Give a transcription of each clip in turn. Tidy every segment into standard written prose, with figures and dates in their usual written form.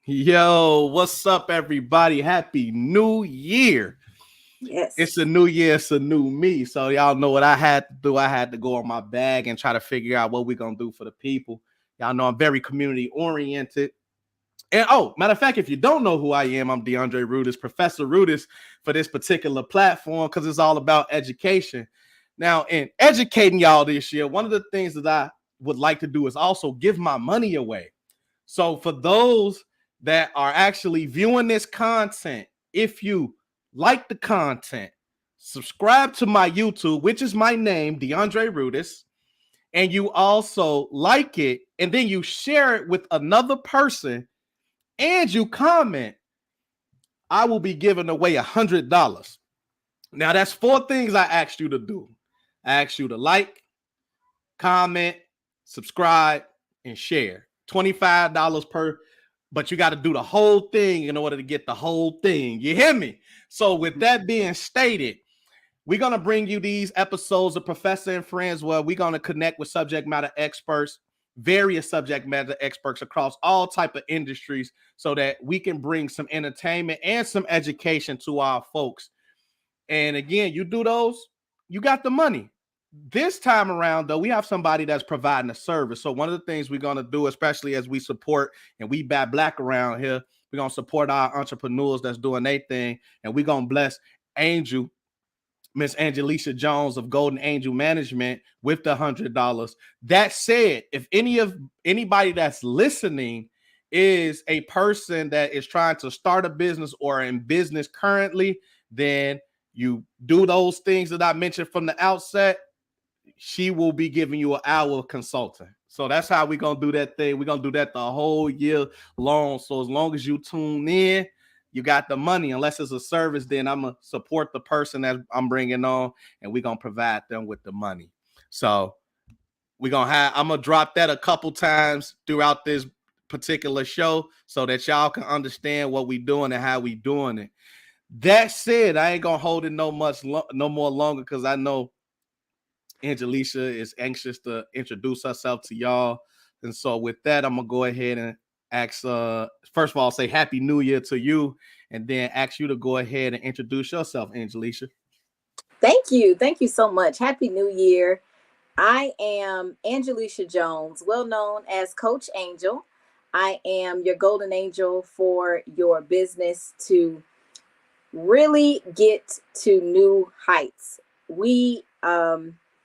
Yo, what's up, everybody? Happy New Year. It's Yes. a new year, it's a new me. So, y'all know what I had to do. I had to go on my bag and try to figure out what we're going to do for the people. Y'all know I'm very community oriented. And matter of fact, if you don't know who I am, I'm DeAndre Rudis, Professor Rudis for this particular platform because it's all about education. Now, in educating y'all this year, one of the things that I would like to do is also give my money away. So for those that are actually viewing this content, if you like the content, subscribe to my YouTube, which is my name, DeAndre Rudis, and you also like it, and then you share it with another person, and you comment, I will be giving away $100. Now that's four things I asked you to do. I asked you to like, comment, subscribe, and share. $25 per, but you got to do the whole thing in order to get the whole thing. You hear me? So, with that being stated, we're going to bring you these episodes of Professor and Friends where we're going to connect with subject matter experts, various subject matter experts across all type of industries so that we can bring some entertainment and some education to our folks. And again, you do those, you got the money. This time around, though, we have somebody that's providing a service. So one of the things we're going to do, especially as we support and we buy black around here, we're going to support our entrepreneurs that's doing their thing. And we're going to bless Angel, Miss Angelesha Jones of Golden Angel Management with the $100. That said, if anybody that's listening is a person that is trying to start a business or in business currently, then you do those things that I mentioned from the outset. She will be giving you an hour of consulting. So that's how we're going to do that thing. We're going to do that the whole year long. So as long as you tune in, you got the money. Unless it's a service, then I'm going to support the person that I'm bringing on, and we're going to provide them with the money. So I'm going to drop that a couple times throughout this particular show so that y'all can understand what we doing and how we doing it. That said, I ain't going to hold it no more longer because I know Angelesha is anxious to introduce herself to y'all. And so with that, I'm going to go ahead and ask, first of all, say Happy New Year to you, and then ask you to go ahead and introduce yourself, Angelesha. Thank you. Thank you so much. Happy New Year. I am Angelesha Jones, well known as Coach Angel. I am your golden angel for your business to really get to new heights. We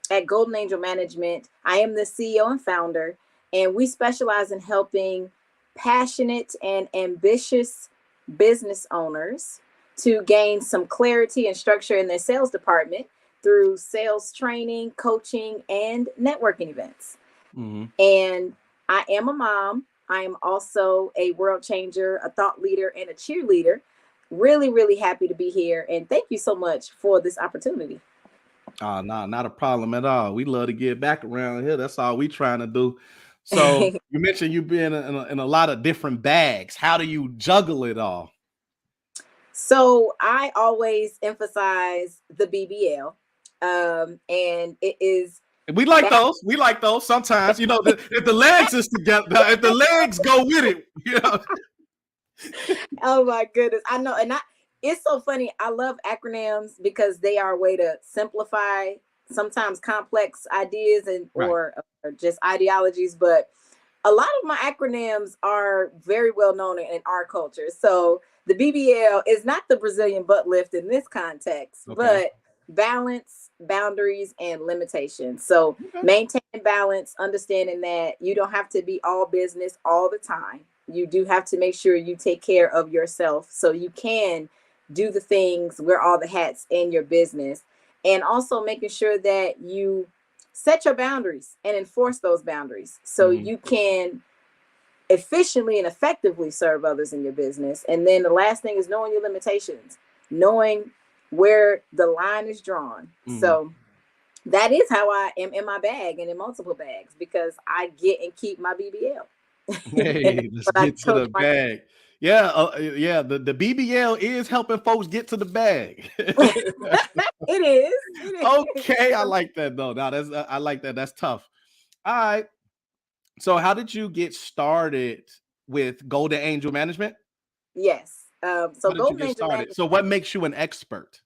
at Golden Angel Management, I am the CEO and founder, and we specialize in helping passionate and ambitious business owners to gain some clarity and structure in their sales department through sales training, coaching, and networking events. Mm-hmm. And I am a mom. I am also a world changer, a thought leader, and a cheerleader. Really, really happy to be here. And thank you so much for this opportunity. Oh, no, not a problem at all. We love to get back around here. That's all we trying to do. So you mentioned you've been in a lot of different bags. How do you juggle it all? So I always emphasize the BBL. And it is. We like those. We like those sometimes. You know, if the legs is together, if the legs go with it, you know. Oh my goodness. I know. And it's so funny. I love acronyms because they are a way to simplify sometimes complex ideas or just ideologies. But a lot of my acronyms are very well known in our culture. So the BBL is not the Brazilian butt lift in this context, but balance, boundaries, and limitations. So maintain balance, understanding that you don't have to be all business all the time. You do have to make sure you take care of yourself so you can do the things, wear all the hats in your business, and also making sure that you set your boundaries and enforce those boundaries so you can efficiently and effectively serve others in your business. And then the last thing is knowing your limitations, knowing where the line is drawn. So that is how I am in my bag and in multiple bags, because I get and keep my BBL. Hey, let's get to the bag. Yeah, the BBL is helping folks get to the bag. It is. Okay, I like that though. Now I like that. That's tough. All right. So how did you get started with Golden Angel Management? Yes. So How did you Golden get Angel started? Management, So what makes you an expert?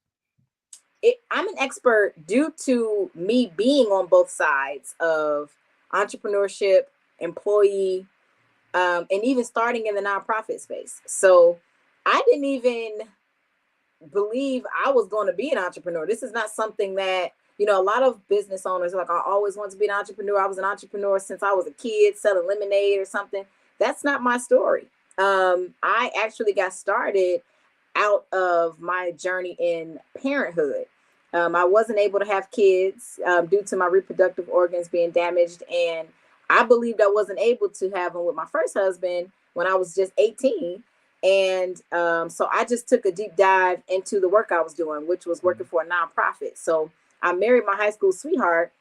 I'm an expert due to me being on both sides of entrepreneurship, employee, and even starting in the nonprofit space. So I didn't even believe I was going to be an entrepreneur. This is not something that, a lot of business owners are like, I always want to be an entrepreneur. I was an entrepreneur since I was a kid selling lemonade or something. That's not my story. I actually got started out of my journey in parenthood. I wasn't able to have kids due to my reproductive organs being damaged. And I believed I wasn't able to have them with my first husband when I was just 18. And so I just took a deep dive into the work I was doing, which was working for a nonprofit. So I married my high school sweetheart,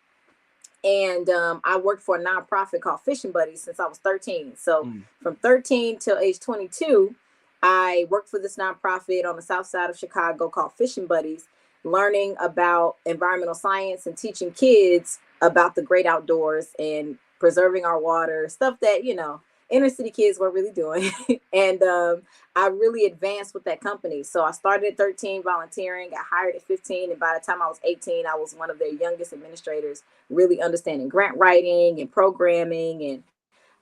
and I worked for a nonprofit called Fishing Buddies since I was 13. So from 13 till age 22, I worked for this nonprofit on the south side of Chicago called Fishing Buddies, learning about environmental science and teaching kids about the great outdoors and preserving our water, stuff that, inner city kids weren't really doing. And I really advanced with that company. So I started at 13 volunteering, got hired at 15. And by the time I was 18, I was one of their youngest administrators, really understanding grant writing and programming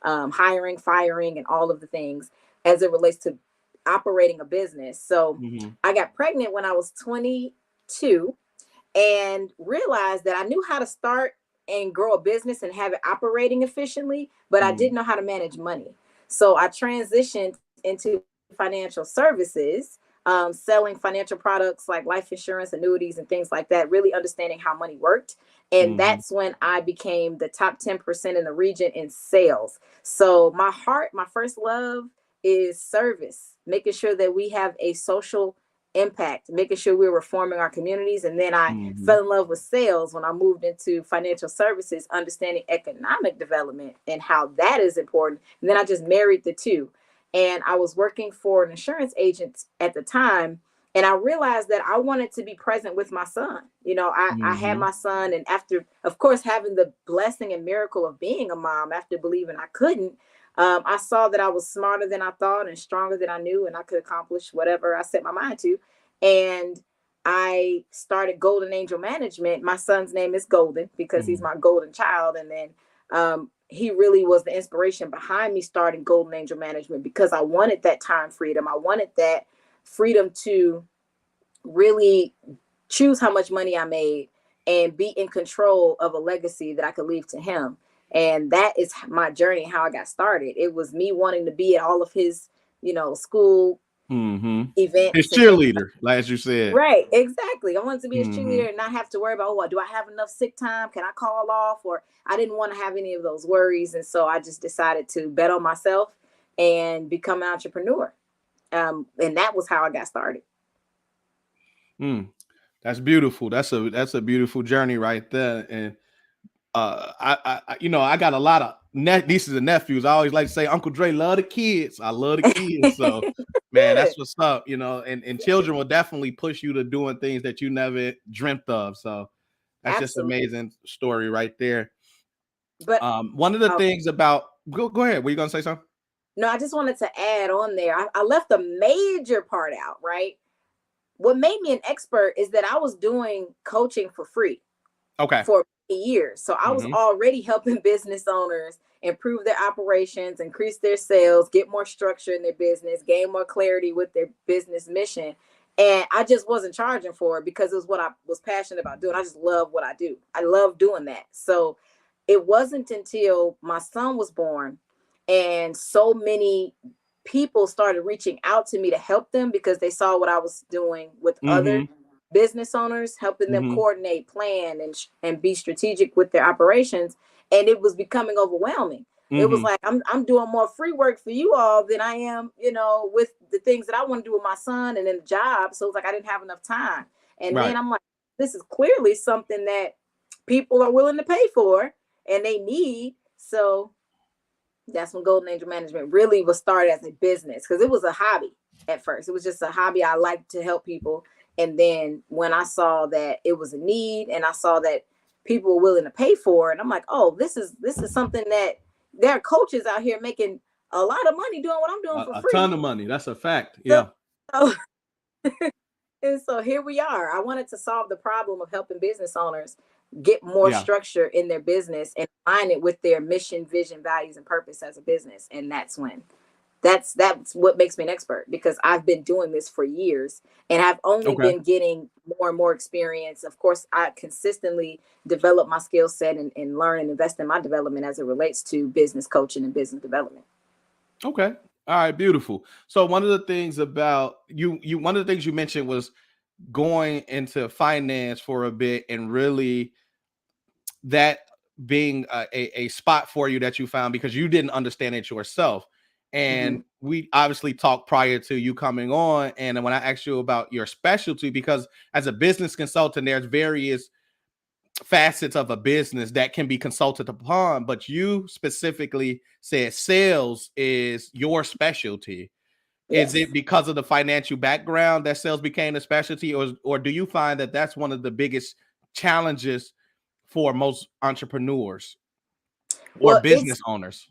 and hiring, firing, and all of the things as it relates to operating a business. So I got pregnant when I was 22 and realized that I knew how to start and grow a business and have it operating efficiently, but I didn't know how to manage money. So I transitioned into financial services, selling financial products like life insurance, annuities, and things like that, really understanding how money worked. And that's when I became the top 10% in the region in sales. So my heart, my first love is service, making sure that we have a social impact, making sure we're reforming our communities. And then I fell in love with sales when I moved into financial services, understanding economic development and how that is important. And then I just married the two. And I was working for an insurance agent at the time. And I realized that I wanted to be present with my son. I had my son, and after, of course, having the blessing and miracle of being a mom, after believing I couldn't, I saw that I was smarter than I thought and stronger than I knew, and I could accomplish whatever I set my mind to. And I started Golden Angel Management. My son's name is Golden because he's my golden child. And then he really was the inspiration behind me starting Golden Angel Management, because I wanted that time freedom. I wanted that freedom to really choose how much money I made and be in control of a legacy that I could leave to him. And that is my journey, how I got started. It was me wanting to be at all of his, school events His and things. cheerleader, like as you said. Right, exactly. I wanted to be a cheerleader and not have to worry about, do I have enough sick time? Can I call off? Or I didn't want to have any of those worries. And so I just decided to bet on myself and become an entrepreneur. And that was how I got started. That's beautiful. That's a beautiful journey right there. And I got a lot of nieces and nephews. I always like to say, Uncle Dre love the kids. I love the kids. So, man, that's what's up. And children will definitely push you to doing things that you never dreamt of. So that's just an amazing story right there. But one of the things about go ahead. Were you gonna say something? No, I just wanted to add on there. I left a major part out, right? What made me an expert is that I was doing coaching for free. Okay. For years. So I was already helping business owners improve their operations, increase their sales, get more structure in their business, gain more clarity with their business mission. And I just wasn't charging for it because it was what I was passionate about doing. I just love what I do. I love doing that. So it wasn't until my son was born and so many people started reaching out to me to help them because they saw what I was doing with other business owners, helping them coordinate, plan, and be strategic with their operations. And it was becoming overwhelming. It was like, I'm doing more free work for you all than I am, with the things that I want to do with my son and then the job. So it was like I didn't have enough time. And then I'm like, this is clearly something that people are willing to pay for and they need. So that's when Golden Angel Management really was started as a business, because it was a hobby at first. It was just a hobby. I liked to help people. And then when I saw that it was a need and I saw that people were willing to pay for it, I'm like, oh, this is something that there are coaches out here making a lot of money doing what I'm doing for A free. ton of money. That's a fact. So, Yeah. and so here we are. I wanted to solve the problem of helping business owners get more Yeah. structure in their business and align it with their mission, vision, values, and purpose as a business. And that's what makes me an expert, because I've been doing this for years and I've only Okay. been getting more and more experience. Of course, I consistently develop my skill set and learn and invest in my development as it relates to business coaching and business development. Okay. All right. Beautiful. So one of the things about one of the things you mentioned was going into finance for a bit, and really that being a spot for you that you found because you didn't understand it yourself. And we obviously talked prior to you coming on. And when I asked you about your specialty, because as a business consultant, there's various facets of a business that can be consulted upon, but you specifically said sales is your specialty. Is Yes. it because of the financial background that sales became a specialty, or do you find that that's one of the biggest challenges for most entrepreneurs or Well, business owners?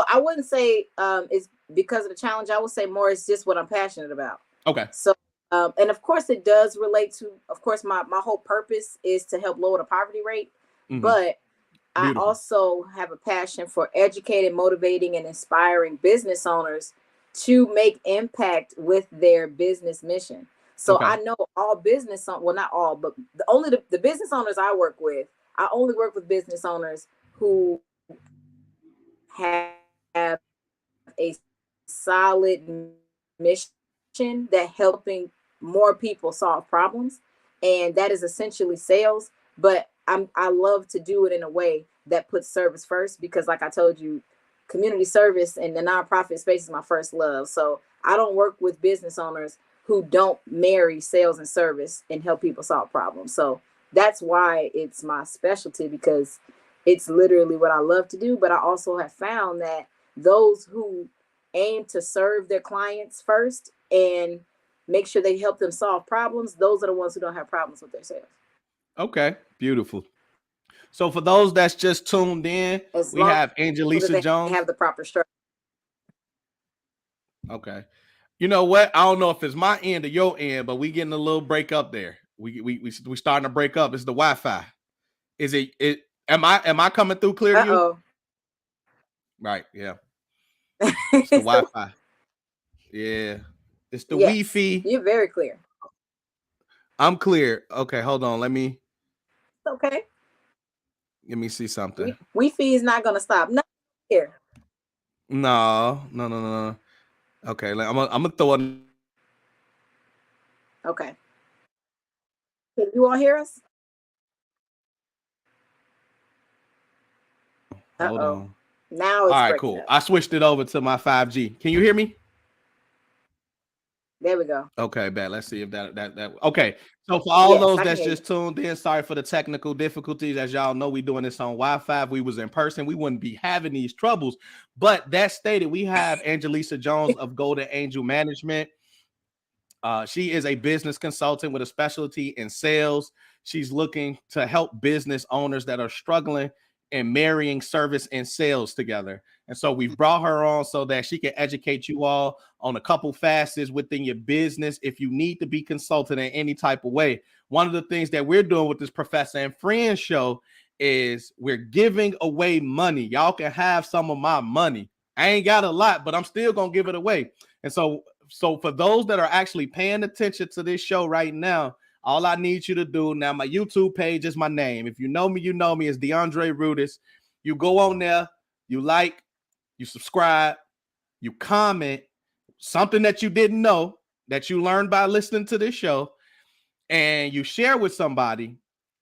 I wouldn't say it's because of the challenge. I would say more it's just what I'm passionate about. Okay. So, and of course, it does relate to, of course, my whole purpose is to help lower the poverty rate. But I Beautiful. also have a passion for educating, motivating, and inspiring business owners to make impact with their business mission. So Okay. I know all business, well, not all, but only the business owners I work with, I only work with business owners who have a solid mission that helping more people solve problems, and that is essentially sales. But I love to do it in a way that puts service first, because like I told you, community service and the nonprofit space is my first love. So I don't work with business owners who don't marry sales and service and help people solve problems. So that's why it's my specialty, because it's literally what I love to do. But I also have found that those who aim to serve their clients first and make sure they help them solve problems, those are the ones who don't have problems with their sales. Okay. Beautiful. So for those that's just tuned in, As we long have as Angelesha they Jones. have the proper structure. Okay. You know what? I don't know if it's my end or your end, but we getting a little break up there. We starting to break up. It's the Wi-Fi. Is it? Am I coming through clear to you? Right. Yeah. It's the Wi-Fi. Yeah. It's the Yes, Wi-Fi. you're very clear. I'm clear. Okay. Hold on. Let me Okay. see something. Wi-Fi is not going to stop. No, here. No. Okay. I'm gonna throw it. Okay. Can you all hear us? Hold on. Now All it's right. breaking Cool. up. I switched it over to my 5G. Can you hear me? There we go. Okay, bad. Let's see if that. Okay, so for all Yes, those I can that's hear you. just tuned in, sorry for the technical difficulties. As y'all know, we doing this on Wi-Fi. If we was in person, we wouldn't be having these troubles. But that stated, we have Angelesha Jones of Golden Angel Management. She is a business consultant with a specialty in sales. She's looking to help business owners that are struggling in marrying service and sales together. And so we've brought her on so that she can educate you all on a couple facets within your business if you need to be consulted in any type of way. One of the things that we're doing with this Professor and Friends show is we're giving away money. Y'all can have some of my money. I ain't got a lot, but I'm still going to give it away. And so for those that are actually paying attention to this show right now, all I need you to do now, my YouTube page is my name. If you know me, you know me. It's DeAndre Rudis. You go on there, you like, you subscribe, you comment something that you didn't know that you learned by listening to this show, and you share with somebody,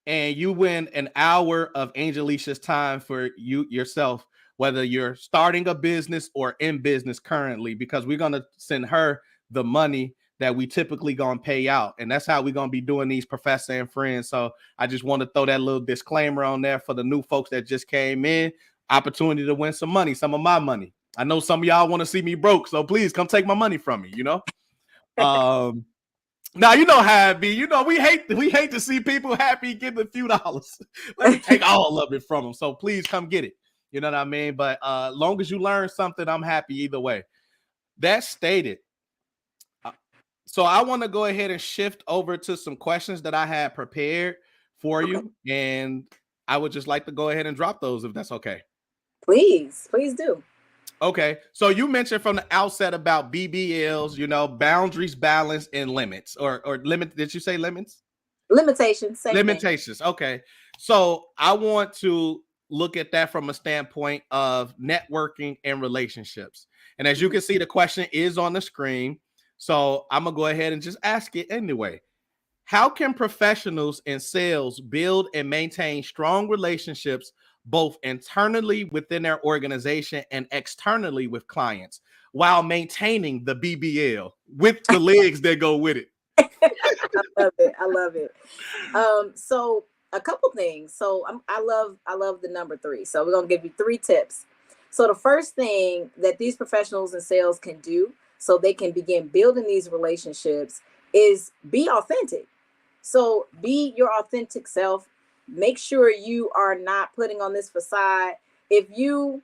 and you win an hour of Angelesha's time for you yourself, whether you're starting a business or in business currently, because we're going to send her the money that we typically going to pay out. And that's how we're going to be doing these Professor and Friends. So I just want to throw that little disclaimer on there for the new folks that just came in. Opportunity to win some money, some of my money. I know some of y'all want to see me broke, so please come take my money from me, you know? Now you know how it be. You know, we hate to see people happy getting a few dollars. Let me take all of it from them. So please come get it. You know what I mean? But long as you learn something, I'm happy either way. That stated, so I want to go ahead and shift over to some questions that I had prepared for Okay. you, and I would just like to go ahead and drop those if that's okay. Please do. Okay, so you mentioned from the outset about BBLs, boundaries, balance, and limits, or limit. Did you say limits? Limitations, same thing. Limitations. Okay, so I want to look at that from a standpoint of networking and relationships. And as you can see, the question is on the screen. So I'm gonna go ahead and just ask it anyway. How can professionals in sales build and maintain strong relationships both internally within their organization and externally with clients while maintaining the BBL with the legs that go with it? I love it. So a couple things. So I love the number 3. So we're gonna give you 3 tips. So the first thing that these professionals in sales can do so they can begin building these relationships is be authentic. So be your authentic self. Make sure you are not putting on this facade. If you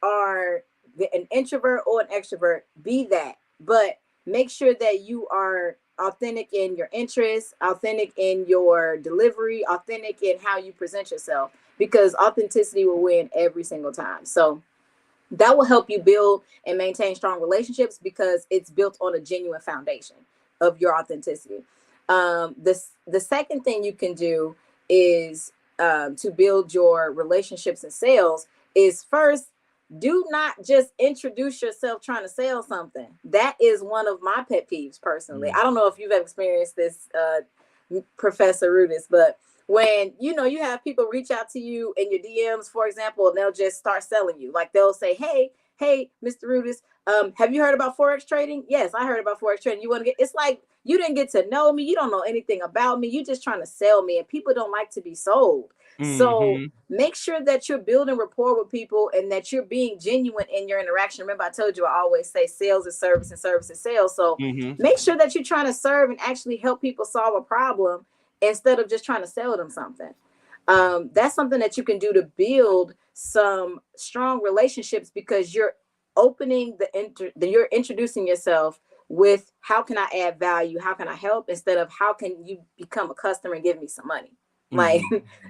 are an introvert or an extrovert, be that. But make sure that you are authentic in your interests, authentic in your delivery, authentic in how you present yourself, because authenticity will win every single time. So that will help you build and maintain strong relationships because it's built on a genuine foundation of your authenticity. The second thing you can do is to build your relationships in sales is first, do not just introduce yourself trying to sell something. That is one of my pet peeves personally. I don't know if you've ever experienced this, Professor Rudis, but when you have people reach out to you in your DMs, for example, and they'll just start selling you. Like they'll say, hey, Mr. Rudis, have you heard about Forex trading? Yes, I heard about Forex trading. You want to get, it's like, you didn't get to know me. You don't know anything about me. You just trying to sell me, and people don't like to be sold. So make sure that you're building rapport with people and that you're being genuine in your interaction. Remember, I told you, I always say sales is service and service is sales. So make sure that you're trying to serve and actually help people solve a problem instead of just trying to sell them something. That's something that you can do to build some strong relationships because you're opening you're introducing yourself with how can I add value? How can I help? Instead of how can you become a customer and give me some money? Like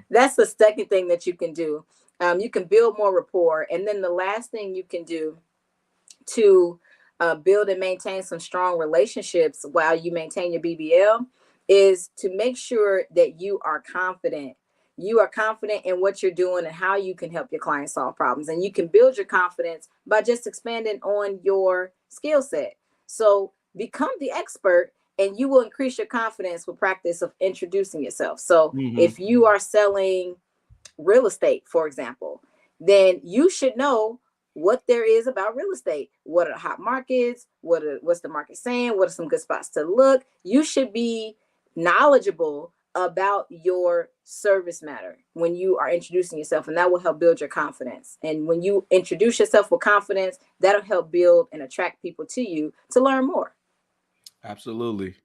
that's the second thing that you can do. You can build more rapport. And then the last thing you can do to build and maintain some strong relationships while you maintain your BBL is to make sure that you are confident. You are confident in what you're doing and how you can help your clients solve problems. And you can build your confidence by just expanding on your skill set. So become the expert and you will increase your confidence with practice of introducing yourself. So if you are selling real estate, for example, then you should know what there is about real estate. What are the hot markets? What's the market saying? What are some good spots to look? You should be knowledgeable about your service matter when you are introducing yourself, and that will help build your confidence. And when you introduce yourself with confidence, that'll help build and attract people to you to learn more. Absolutely.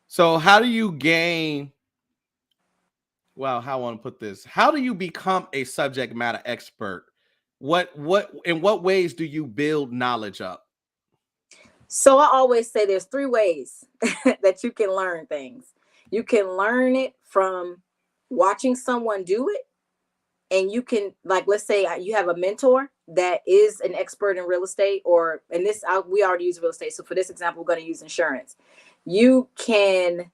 So how do you gain, well, how I want to put this? How do you become a subject matter expert? In what ways do you build knowledge up? So I always say there's 3 ways that you can learn things. You can learn it from watching someone do it. And you can, like, let's say you have a mentor that is an expert in real estate, or in this, we already use real estate. So for this example, we're going to use insurance. You can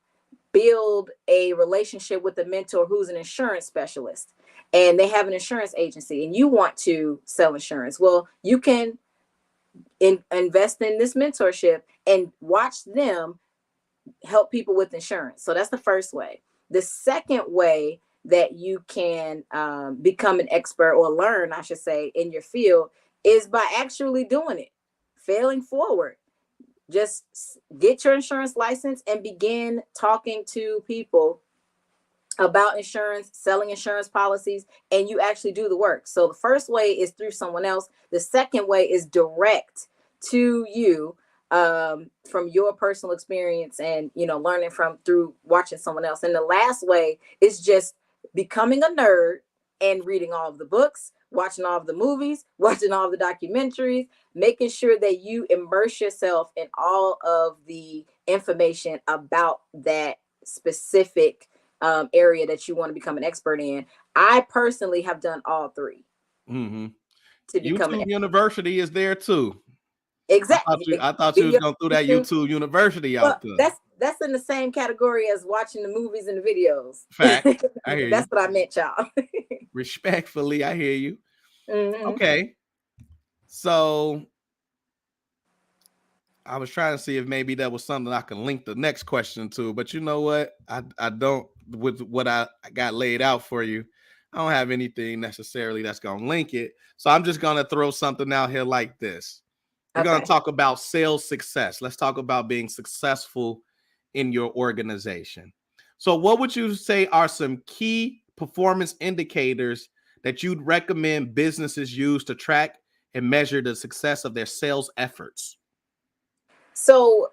build a relationship with a mentor who's an insurance specialist and they have an insurance agency and you want to sell insurance. Well, you can invest in this mentorship and watch them help people with insurance. So that's the first way. The second way that you can become an expert or learn, I should say, in your field is by actually doing it, failing forward. Just get your insurance license and begin talking to people about insurance, selling insurance policies, and you actually do the work. So the first way is through someone else. The second way is direct to you, from your personal experience and learning from through watching someone else. And the last way is just becoming a nerd and reading all of the books, watching all of the movies, watching all of the documentaries, making sure that you immerse yourself in all of the information about that specific area that you want to become an expert in. I personally have done all three Mm-hmm. to become an YouTube expert. University is there too. Exactly. I thought you was Video gonna throw that YouTube. YouTube University Well, out there. that's in the same category as watching the movies and the videos. Fact. I hear you. That's what I meant, y'all. Respectfully, I hear you. Mm-hmm. Okay. So I was trying to see if maybe that was something I can link the next question to, but you know what? I don't, with what I got laid out for you, I don't have anything necessarily that's gonna link it. So I'm just gonna throw something out here like this. We're gonna Okay. talk about sales success. Let's talk about being successful in your organization. So what would you say are some key performance indicators that you'd recommend businesses use to track and measure the success of their sales efforts? So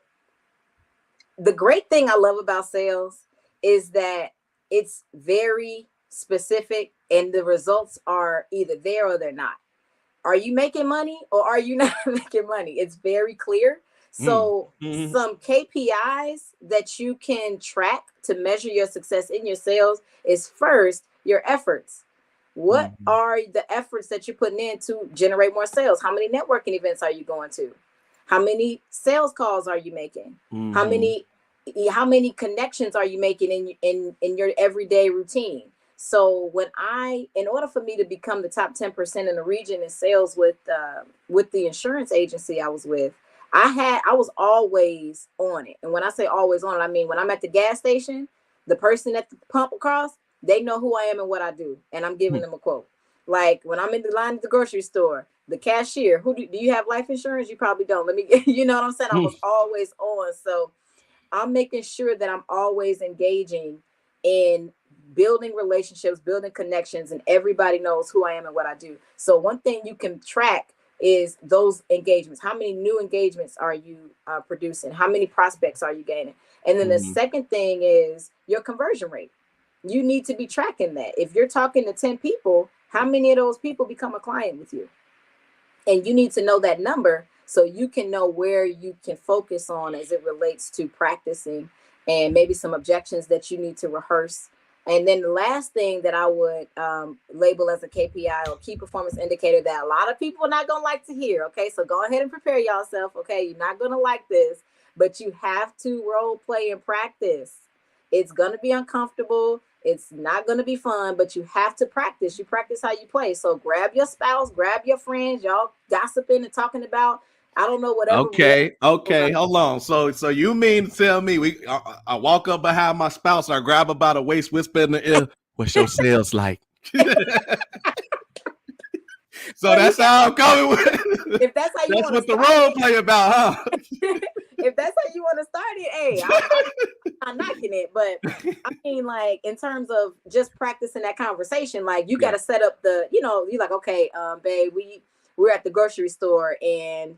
the great thing I love about sales is that it's very specific and the results are either there or they're not. Are you making money or are you not making money? It's very clear. So Mm-hmm. some KPIs that you can track to measure your success in your sales is first your efforts. What Mm-hmm. are the efforts that you're putting in to generate more sales? How many networking events are you going to? How many sales calls are you making? How Mm-hmm. many connections are you making in your everyday routine? So in order for me to become the top 10% in the region in sales with the insurance agency I was with, I was always on it. And when I say always on it, I mean when I'm at the gas station, the person at the pump across, they know who I am and what I do, and I'm giving them a quote. Like when I'm in the line at the grocery store, the cashier, do you have life insurance? You probably don't. Let me you know what I'm saying? I was always on. So I'm making sure that I'm always engaging in building relationships, building connections, and everybody knows who I am and what I do. So one thing you can track is those engagements. How many new engagements are you producing? How many prospects are you gaining? And then the Mm-hmm. second thing is your conversion rate. You need to be tracking that. If you're talking to 10 people, how many of those people become a client with you? And you need to know that number so you can know where you can focus on as it relates to practicing and maybe some objections that you need to rehearse. And then the last thing that I would label as a KPI or key performance indicator that a lot of people are not going to like to hear. Okay, so go ahead and prepare yourself. Okay, you're not going to like this, but you have to role play and practice. It's going to be uncomfortable. It's not going to be fun, but you have to practice. You practice how you play. So grab your spouse, grab your friends, y'all gossiping and talking about, I don't know, whatever. Okay, hold on. So you mean to tell me I walk up behind my spouse, I grab her by the waist, whisper in the ear, "What's your sales like?" So that's how I'm coming with. If that's how you That's want to what the start role it, play about, huh? if that's how you want to start it, hey, I'm not knocking it. But I mean, like in terms of just practicing that conversation, like you got to set up you're like, okay, babe, we're at the grocery store and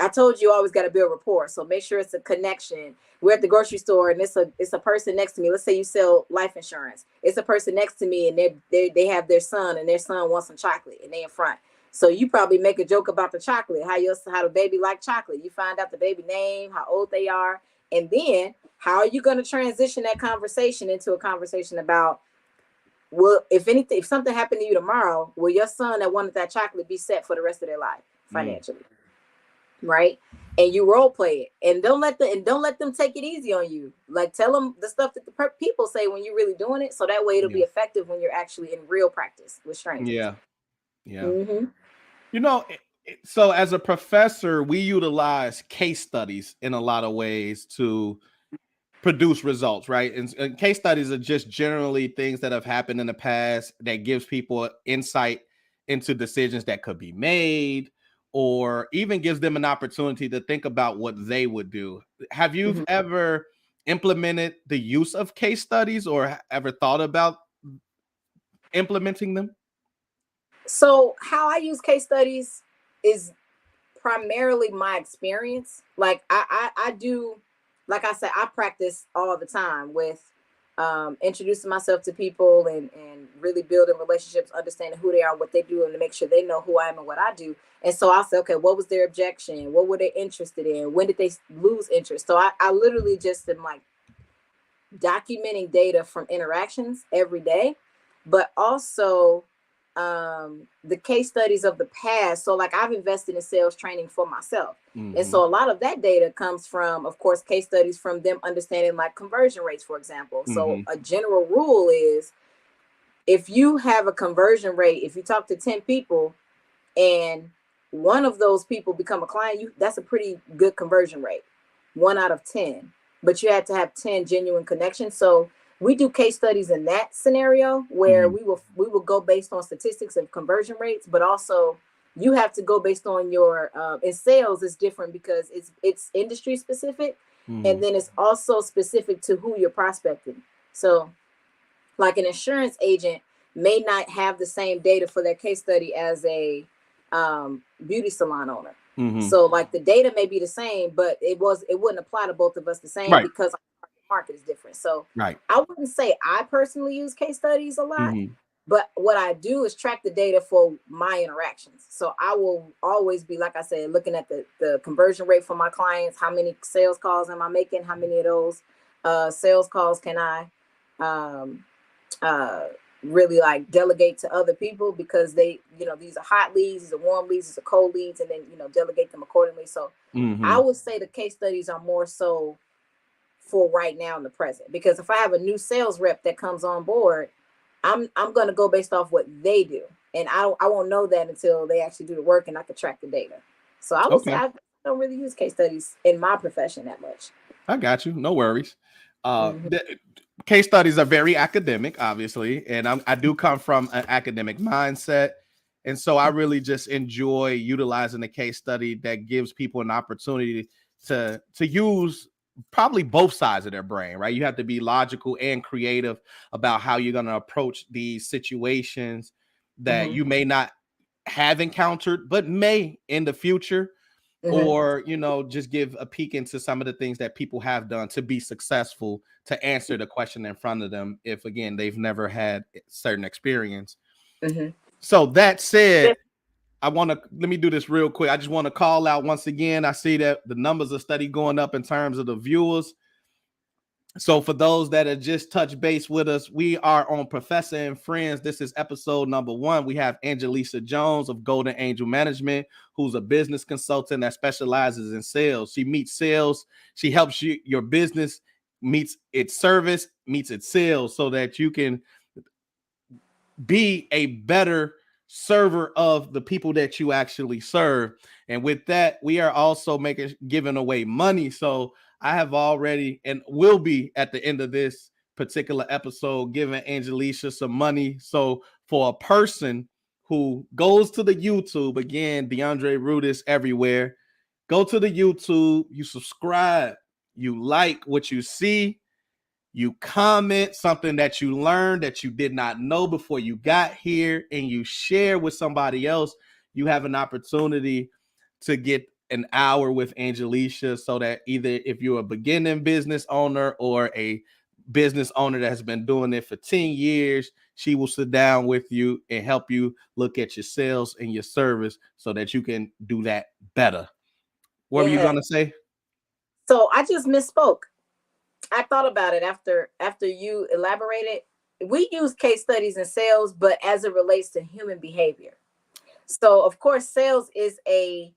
I told you always got to build rapport. So make sure it's a connection. We're at the grocery store and it's a person next to me. Let's say you sell life insurance. It's a person next to me and they have their son and their son wants some chocolate and they in front. So you probably make a joke about the chocolate, how the baby like chocolate. You find out the baby name, how old they are, and then how are you going to transition that conversation into a conversation about, well, if something happened to you tomorrow, will your son that wanted that chocolate be set for the rest of their life financially? Right? And you role play it, and don't let them take it easy on you. Like tell them the stuff that the people say when you're really doing it, so that way it'll be effective when you're actually in real practice with strangers. Yeah. Mm-hmm. You know, so as a professor, we utilize case studies in a lot of ways to produce results, right? And case studies are just generally things that have happened in the past that gives people insight into decisions that could be made, or even gives them an opportunity to think about what they would do. Have you Mm-hmm. ever implemented the use of case studies or ever thought about implementing them? So how I use case studies is primarily my experience. Like I do, like I said, I practice all the time with introducing myself to people and really building relationships, understanding who they are, what they do, and to make sure they know who I am and what I do. And so I'll say, okay, what was their objection? What were they interested in? When did they lose interest? So I literally just am like documenting data from interactions every day, but also the case studies of the past. So like I've invested in sales training for myself. And so a lot of that data comes from, of course, case studies from them understanding like conversion rates, for example. So a general rule is if you have a conversion rate, if you talk to 10 people and one of those people become a client, that's a pretty good conversion rate, 1 out of 10. But you had to have 10 genuine connections. So we do case studies in that scenario where we will go based on statistics of conversion rates, but also you have to go based on your in sales is different because it's industry specific, and then it's also specific to who you're prospecting. So like an insurance agent may not have the same data for their case study as a beauty salon owner. So like the data may be the same, but it wouldn't apply to both of us the same because our market is different. So I wouldn't say I personally use case studies a lot, but what I do is track the data for my interactions. So I will always be, like I said, looking at the conversion rate for my clients. How many sales calls am I making? How many of those sales calls can I really like delegate to other people, because they, these are hot leads, these are warm leads, these are cold leads, and then, delegate them accordingly. So I would say the case studies are more so for right now in the present, because if I have a new sales rep that comes on board, I'm going to go based off what they do. And I won't know that until they actually do the work and I can track the data. So I would say I don't really use case studies in my profession that much. I got you. No worries. Case studies are very academic, obviously, and I do come from an academic mindset, and so I really just enjoy utilizing the case study that gives people an opportunity to use probably both sides of their brain, right? You have to be logical and creative about how you're going to approach these situations that you may not have encountered, but may in the future. Or, just give a peek into some of the things that people have done to be successful, to answer the question in front of them, if again they've never had certain experience. So that said, let me do this real quick. I just want to call out once again. I see that the numbers are steady going up in terms of the viewers. So for those that have just touched base with us, we are on Professor and Friends. This is episode number 1. We have Angelesha Jones of Golden Angel Management, who's a business consultant that specializes in sales. She meets sales. She helps your business meets its service, meets its sales, so that you can be a better server of the people that you actually serve. And with that, we are also giving away money. So I have already and will be at the end of this particular episode giving Angelesha some money. So for a person who goes to the YouTube, again, DeAndre Rudis everywhere, go to the YouTube, you subscribe, you like what you see, you comment something that you learned that you did not know before you got here, and you share with somebody else, you have an opportunity to get an hour with Angelesha, so that either if you're a beginning business owner or a business owner that has been doing it for 10 years, she will sit down with you and help you look at your sales and your service so that you can do that better. What were you going to say? So I just misspoke. I thought about it after you elaborated. We use case studies in sales, but as it relates to human behavior. So of course, sales is a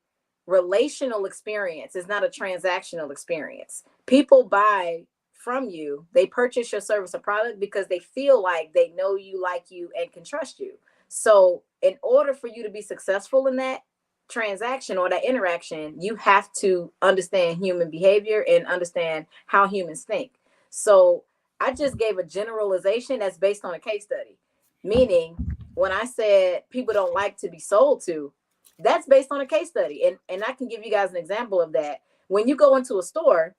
relational experience. It's not a transactional experience. People buy from you. They purchase your service or product because they feel like they know you, like you, and can trust you. So in order for you to be successful in that transaction or that interaction, you have to understand human behavior and understand how humans think. So I just gave a generalization that's based on a case study, meaning when I said people don't like to be sold to, that's based on a case study. And I can give you guys an example of that. When you go into a store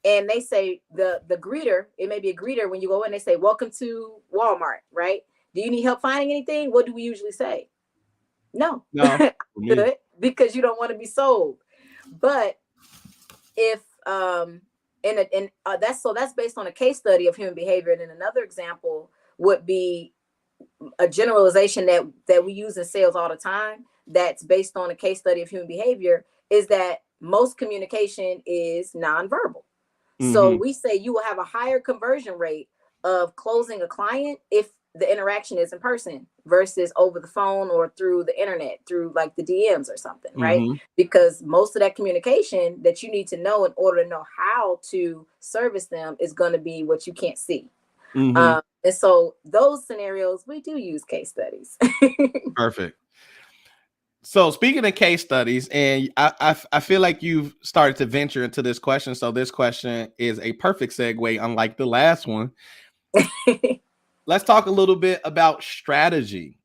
and they say the greeter, it may be a greeter when you go in, they say, "Welcome to Walmart," right? "Do you need help finding anything?" What do we usually say? No. Good, because you don't want to be sold. But if and that's based on a case study of human behavior. And then another example would be a generalization that we use in sales all the time, that's based on a case study of human behavior, is that most communication is nonverbal. So we say you will have a higher conversion rate of closing a client if the interaction is in person versus over the phone or through the internet, through like the DMs or something, right? Because most of that communication that you need to know in order to know how to service them is going to be what you can't see. And so those scenarios, we do use case studies. Perfect. So speaking of case studies, and I feel like you've started to venture into this question. So this question is a perfect segue, unlike the last one. Let's talk a little bit about strategy.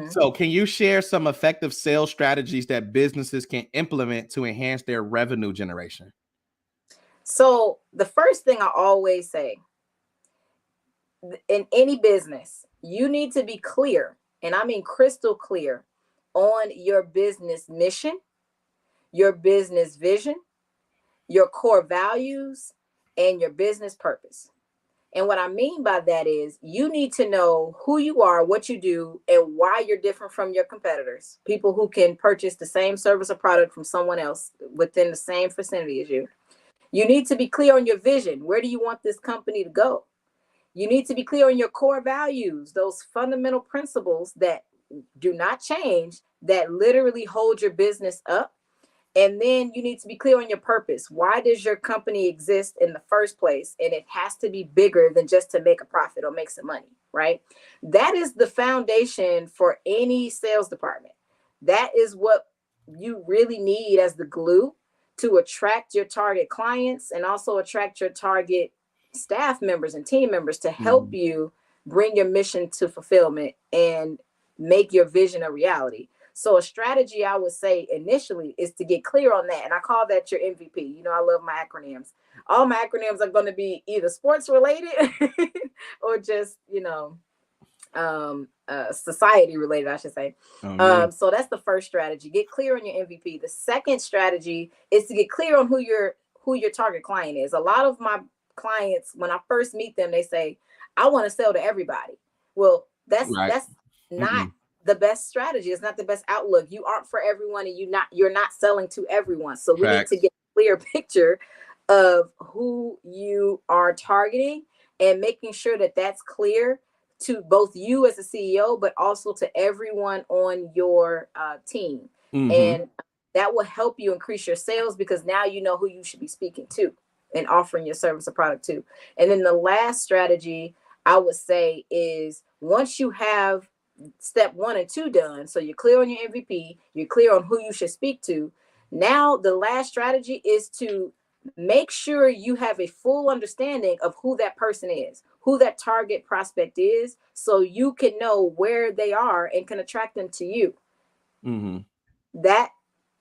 So can you share some effective sales strategies that businesses can implement to enhance their revenue generation? So the first thing I always say, in any business, you need to be clear, and I mean crystal clear, on your business mission, your business vision, your core values, and your business purpose. And what I mean by that is you need to know who you are, what you do, and why you're different from your competitors, people who can purchase the same service or product from someone else within the same vicinity as you. You need to be clear on your vision. Where do you want this company to go? You need to be clear on your core values, those fundamental principles that do not change, that literally hold your business up. And then you need to be clear on your purpose. Why does your company exist in the first place? And it has to be bigger than just to make a profit or make some money, right? That is the foundation for any sales department. That is what you really need as the glue to attract your target clients and also attract your target staff members and team members to help you bring your mission to fulfillment and make your vision a reality. So a strategy I would say initially is to get clear on that. And I call that your MVP. You know, I love my acronyms. All my acronyms are going to be either sports related or just, society related, I should say. So that's the first strategy. Get clear on your MVP. The second strategy is to get clear on who your target client is. A lot of my clients, when I first meet them, they say, I want to sell to everybody. Well, that's not the best strategy. It's not the best outlook. You aren't for everyone, and you're not selling to everyone. So we need to get a clear picture of who you are targeting and making sure that that's clear to both you as a CEO, but also to everyone on your team. And that will help you increase your sales because now you know who you should be speaking to and offering your service or product to. And then the last strategy I would say is, once you have step 1 and 2 done, so you're clear on your MVP, you're clear on who you should speak to. Now, the last strategy is to make sure you have a full understanding of who that person is, who that target prospect is, so you can know where they are and can attract them to you.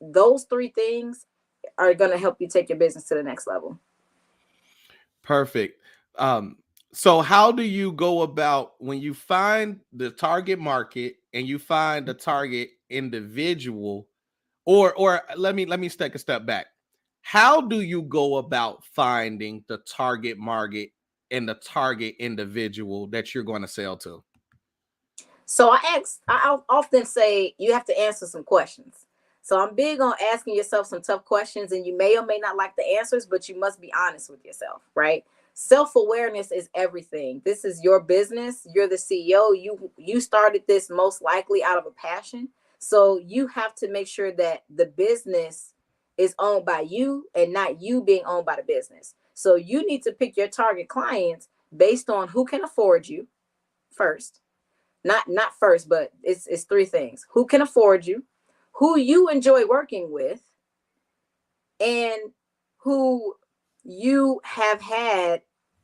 Those 3 things are going to help you take your business to the next level. Perfect. So how do you go about when you find the target market and you find the target individual, or let me take a step back. How do you go about finding the target market and the target individual that you're going to sell to? So I'll often say you have to answer some questions. So I'm big on asking yourself some tough questions, and you may or may not like the answers, but you must be honest with yourself, right? Self-awareness is everything. This is your business. You're the CEO. You started this most likely out of a passion. So you have to make sure that the business is owned by you and not you being owned by the business. So you need to pick your target clients based on who can afford you first. Not first, but it's 3 things. Who can afford you, who you enjoy working with, and who you have had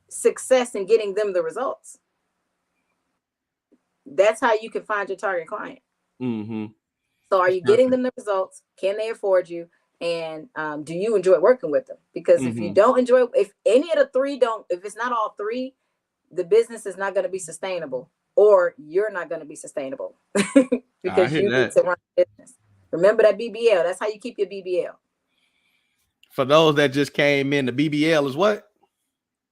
success in getting them the results. That's how you can find your target client. So are you getting them the results? Can they afford you? And do you enjoy working with them? Because if you don't enjoy, if any of the 3 don't, if it's not all 3, the business is not going to be sustainable, or you're not going to be sustainable because you need to run a business. Remember that BBL. That's how you keep your BBL. For those that just came in, the BBL is what?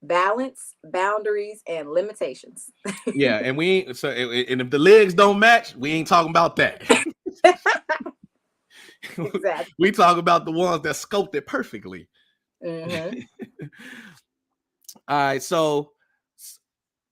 Balance, boundaries, and limitations. Yeah, and we ain't so and if the legs don't match, we ain't talking about that. Exactly. We talk about the ones that scoped it perfectly. Mm-hmm. All right, so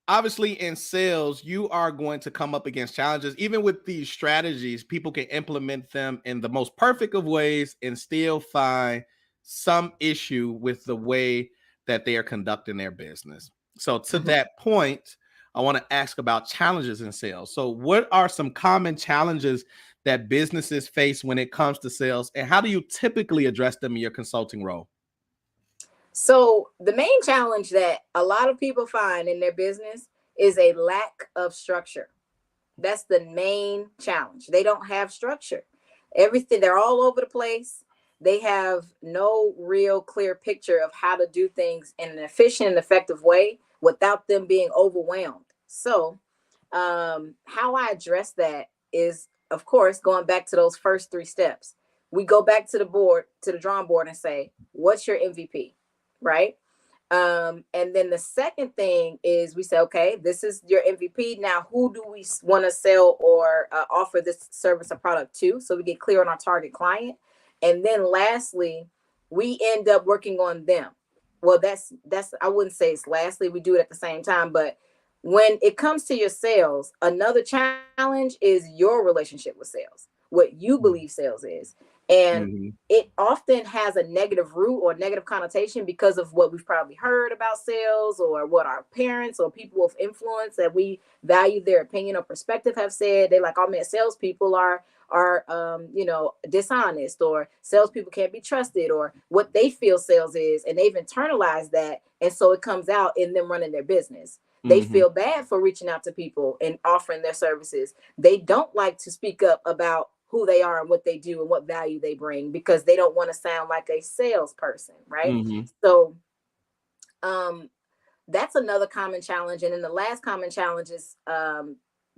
obviously in sales, you are going to come up against challenges. Even with these strategies, people can implement them in the most perfect of ways and still find some issue with the way that they are conducting their business. So to Mm-hmm. that point, I want to ask about challenges in sales. So what are some common challenges that businesses face when it comes to sales, and how do you typically address them in your consulting role? So the main challenge that a lot of people find in their business is a lack of structure. That's the main challenge. They don't have structure. Everything, they're all over the place. They have no real clear picture of how to do things in an efficient and effective way without them being overwhelmed. So, how I address that is, of course, going back to those first three steps. We go back to the board, to the drawing board, and say, what's your MVP? Right? And then the second thing is we say, okay, this is your MVP. Now, who do we want to sell or offer this service or product to? So we get clear on our target client. And then lastly, we end up working on them. Well, that's I wouldn't say it's lastly, we do it at the same time, but when it comes to your sales, another challenge is your relationship with sales, what you believe sales is. And Mm-hmm. it often has a negative root or negative connotation because of what we've probably heard about sales or what our parents or people of influence that we value their opinion or perspective have said. They're like, oh man, salespeople are dishonest, or salespeople can't be trusted, or what they feel sales is, and they've internalized that, and so it comes out in them running their business. They Mm-hmm. feel bad for reaching out to people and offering their services. They don't like to speak up about who they are and what they do and what value they bring because they don't want to sound like a salesperson, right? Mm-hmm. So um, that's another common challenge. And then the last common challenge is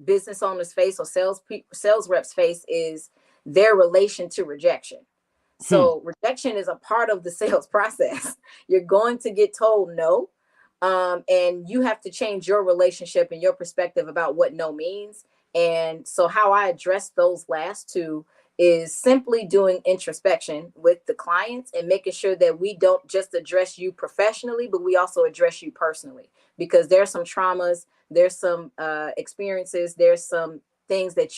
business owners face or sales reps face is their relation to rejection. Hmm. So rejection is a part of the sales process. You're going to get told no, and you have to change your relationship and your perspective about what no means. And so how I address those last two is simply doing introspection with the clients and making sure that we don't just address you professionally, but we also address you personally, because there's some traumas, there's some experiences, there's some things that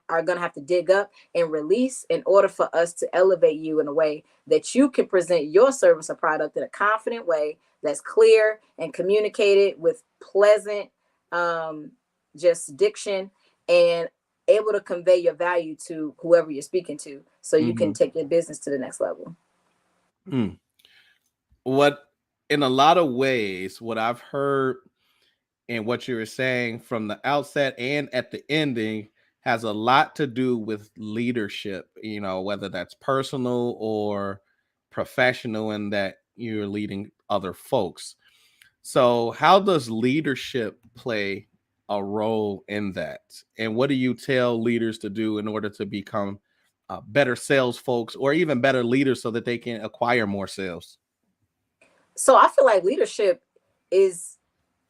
are gonna have to dig up and release in order for us to elevate you in a way that you can present your service or product in a confident way that's clear and communicated with pleasant just diction, and able to convey your value to whoever you're speaking to so you Mm-hmm. can take your business to the next level. Mm. What, in a lot of ways, what I've heard and what you were saying from the outset and at the ending has a lot to do with leadership, whether that's personal or professional, and that you're leading other folks. So, how does leadership play a role in that? And what do you tell leaders to do in order to become better sales folks or even better leaders so that they can acquire more sales? So I feel like leadership is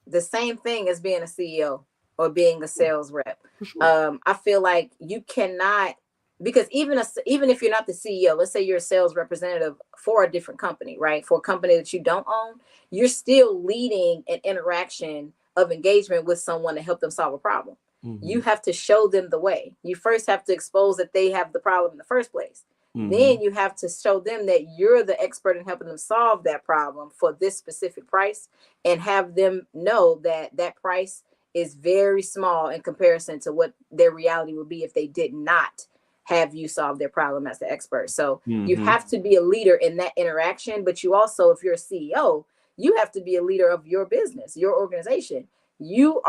the same thing as being a CEO or being a Sure, sales rep. for sure. I feel like you cannot, because even if you're not the CEO, let's say you're a sales representative for a different company, right? For a company that you don't own, you're still leading an interaction of engagement with someone to help them solve a problem. Mm-hmm. You have to show them the way. You first have to expose that they have the problem in the first place. Mm-hmm. Then you have to show them that you're the expert in helping them solve that problem for this specific price, and have them know that that price is very small in comparison to what their reality would be if they did not have you solve their problem as the expert. So you Mm-hmm. have to be a leader in that interaction, but you also, if you're a CEO, you have to be a leader of your business, your organization. You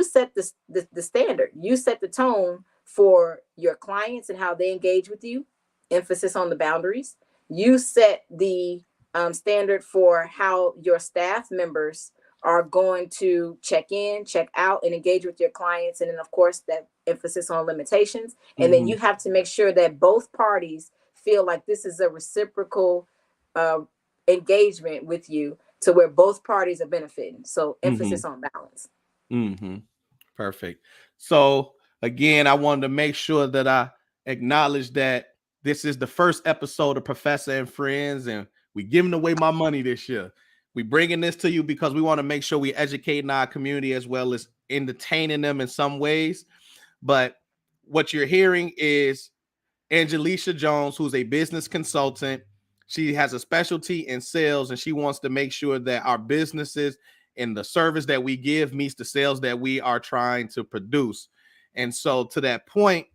set the standard, you set the tone for your clients and how they engage with you, emphasis on the boundaries. You set the standard for how your staff members are going to check in, check out, and engage with your clients. And then, of course, that emphasis on limitations. And then Mm-hmm. you have to make sure that both parties feel like this is a reciprocal, uh, engagement with you to where both parties are benefiting. So Mm-hmm. emphasis on balance. Mm-hmm. Perfect. So again, I wanted to make sure that I acknowledge that this is the first episode of Professor and Friends, and we giving away my money this year. We bringing this to you because we want to make sure we educating our community as well as entertaining them in some ways. But what you're hearing is Angelesha Jones, who's a business consultant. She has a specialty in sales, and she wants to make sure that our businesses and the service that we give meets the sales that we are trying to produce. And so, to that point,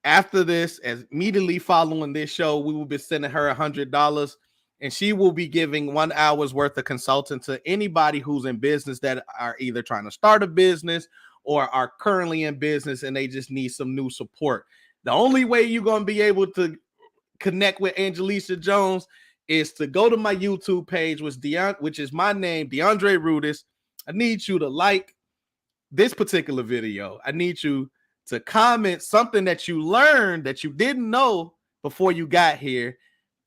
after this, as immediately following this show, we will be sending her $100, and she will be giving 1 hour's worth of consulting to anybody who's in business that are either trying to start a business or are currently in business and they just need some new support. The only way you're going to be able to connect with Angelesha Jones is to go to my YouTube page, which is my name, DeAndre Rudis. I need you to like this particular video. I need you to comment something that you learned that you didn't know before you got here.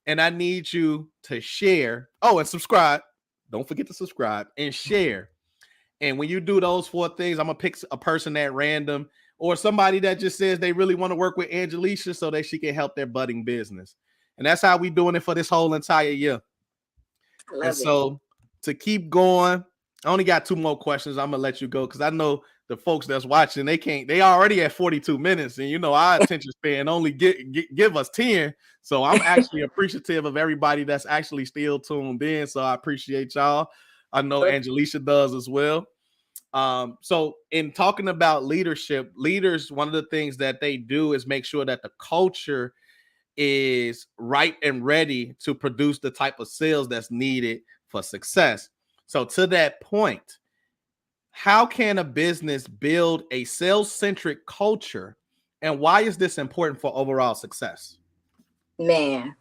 And I need you to share. Oh, and subscribe. Don't forget to subscribe and share. And when you do those 4 things, I'm going to pick a person at random or somebody that just says they really want to work with Angelesha so that she can help their budding business. And that's how we doing it for this whole entire year. I love And it. so to keep going, I only got 2 more questions. I'm going to let you go because I know the folks that's watching, they already at 42 minutes. And, you know, our attention span only give us 10. So I'm actually appreciative of everybody that's actually still tuned in. So I appreciate y'all. I know Angelesha does as well. So in talking about leadership, leaders, one of the things that they do is make sure that the culture is right and ready to produce the type of sales that's needed for success. So to that point, how can a business build a sales-centric culture, and why is this important for overall success? Man,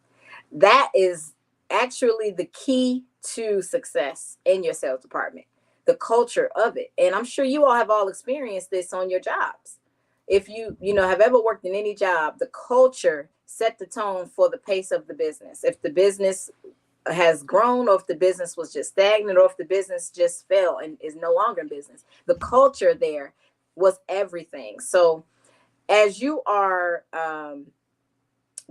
that is actually the key to success in your sales department, the culture of it. And I'm sure you all have all experienced this on your jobs. If you have ever worked in any job, the culture set the tone for the pace of the business. If the business has grown, or if the business was just stagnant, or if the business just fell and is no longer in business, the culture there was everything. So as you are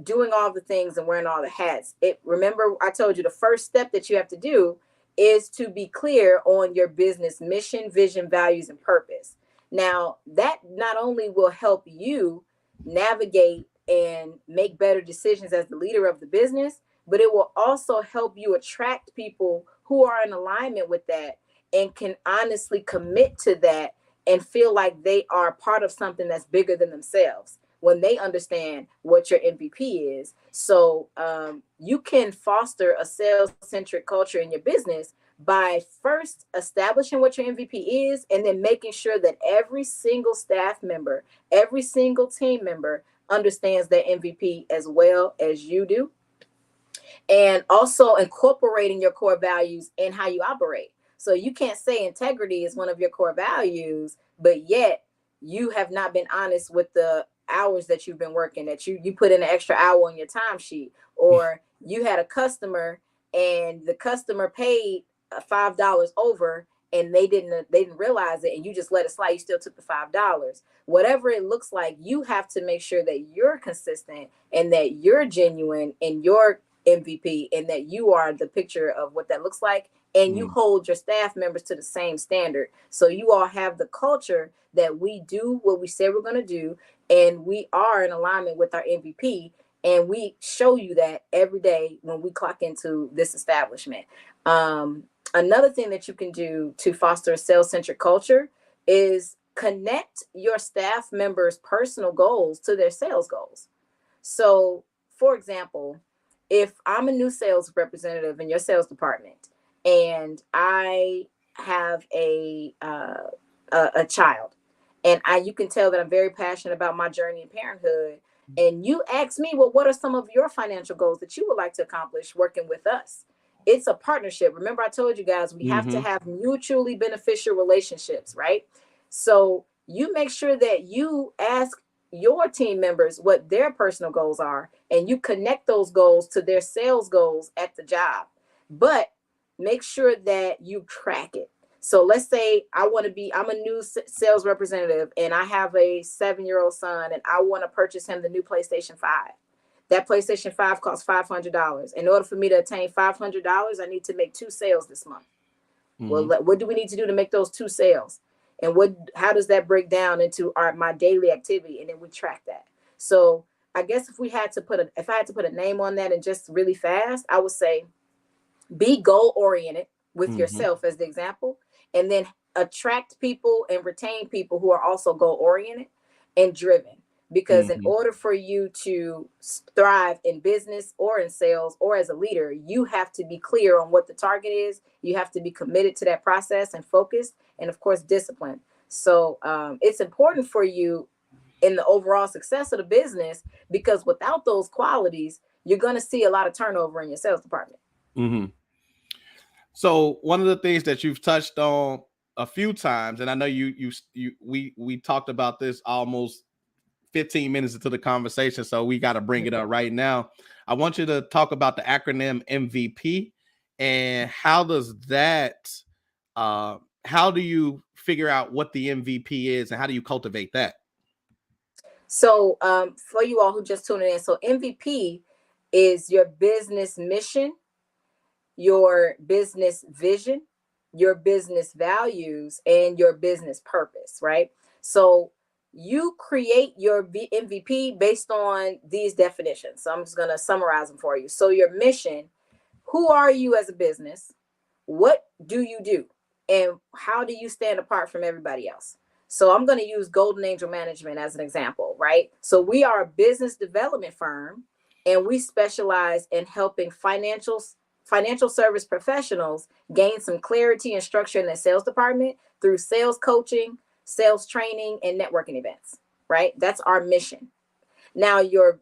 doing all the things and wearing all the hats, remember I told you the first step that you have to do is to be clear on your business mission, vision, values, and purpose. Now that not only will help you navigate and make better decisions as the leader of the business, but it will also help you attract people who are in alignment with that and can honestly commit to that and feel like they are part of something that's bigger than themselves when they understand what your MVP is. So you can foster a sales-centric culture in your business by first establishing what your MVP is, and then making sure that every single staff member, every single team member understands their MVP as well as you do. And also incorporating your core values in how you operate. So you can't say integrity is one of your core values, but yet you have not been honest with the hours that you've been working, that you put in an extra hour on your timesheet, or you had a customer and the customer paid $5 over and they didn't realize it, and you just let it slide. You still took the $5. Whatever it looks like, you have to make sure that you're consistent and that you're genuine in your MVP, and that you are the picture of what that looks like, and you hold your staff members to the same standard. So you all have the culture that we do what we say we're going to do, and we are in alignment with our MVP, and we show you that every day when we clock into this establishment. Another thing that you can do to foster a sales-centric culture is connect your staff members' personal goals to their sales goals. So, for example, if I'm a new sales representative in your sales department and I have a child, and you can tell that I'm very passionate about my journey in parenthood, and you ask me, well, what are some of your financial goals that you would like to accomplish working with us? It's a partnership. Remember, I told you guys, we have to have mutually beneficial relationships, right? So you make sure that you ask your team members what their personal goals are, and you connect those goals to their sales goals at the job. But make sure that you track it. So let's say I'm a new sales representative and I have a 7-year-old son and I want to purchase him the new PlayStation 5. That PlayStation 5 costs $500. In order for me to attain $500, I need to make 2 sales this month. Well, what do we need to do to make those 2 sales? And how does that break down into my daily activity? And then we track that. So I guess if I had to put a name on that and just really fast, I would say be goal oriented with yourself as the example, and then attract people and retain people who are also goal oriented and driven. Because in order for you to thrive in business or in sales or as a leader, you have to be clear on what the target is. You have to be committed to that process and focused, and of course, disciplined. So it's important for you in the overall success of the business, because without those qualities, you're going to see a lot of turnover in your sales department. So one of the things that you've touched on a few times, and I know we talked about this almost 15 minutes into the conversation, so we got to bring it up right now. I want you to talk about the acronym MVP and how does that, how do you figure out what the MVP is and how do you cultivate that? So for you all who just tuned in, so MVP is your business mission, your business vision, your business values, and your business purpose, right? So you create your MVP based on these definitions. So I'm just going to summarize them for you. So your mission, who are you as a business? What do you do? And how do you stand apart from everybody else? So I'm going to use Golden Angel Management as an example, right? So we are a business development firm, and we specialize in helping financial service professionals gain some clarity and structure in their sales department through sales coaching, sales training, and networking events, right? That's our mission. Now, your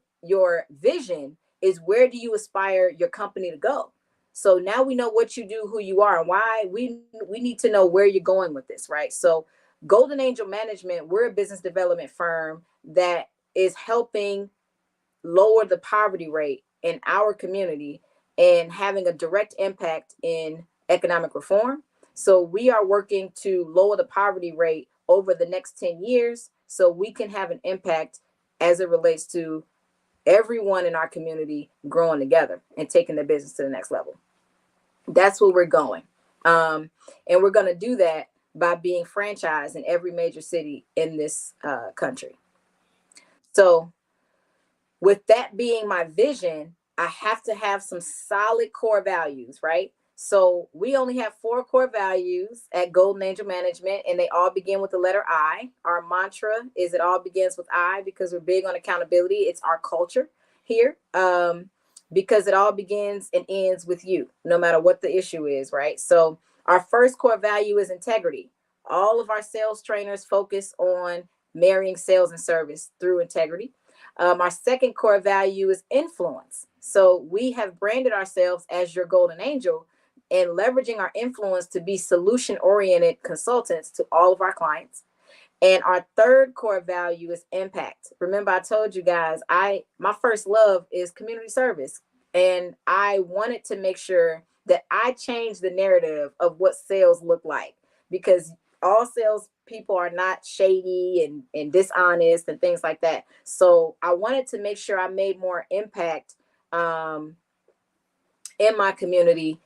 vision is, where do you aspire your company to go? So now we know what you do, who you are, and why. We need to know where you're going with this, right? So Golden Angel Management, we're a business development firm that is helping lower the poverty rate in our community and having a direct impact in economic reform. So we are working to lower the poverty rate over the next 10 years so we can have an impact as it relates to everyone in our community growing together and taking their business to the next level. That's where we're going. And we're going to do that by being franchised in every major city in this country. So with that being my vision, I have to have some solid core values, right? So we only have 4 core values at Golden Angel Management, and they all begin with the letter I. Our mantra is it all begins with I, because we're big on accountability. It's our culture here, because it all begins and ends with you, no matter what the issue is, right? So our first core value is integrity. All of our sales trainers focus on marrying sales and service through integrity. Our second core value is influence. So we have branded ourselves as your Golden Angel and leveraging our influence to be solution-oriented consultants to all of our clients. And our third core value is impact. Remember, I told you guys, my first love is community service. And I wanted to make sure that I changed the narrative of what sales look like, because all sales people are not shady and dishonest and things like that. So I wanted to make sure I made more impact in my community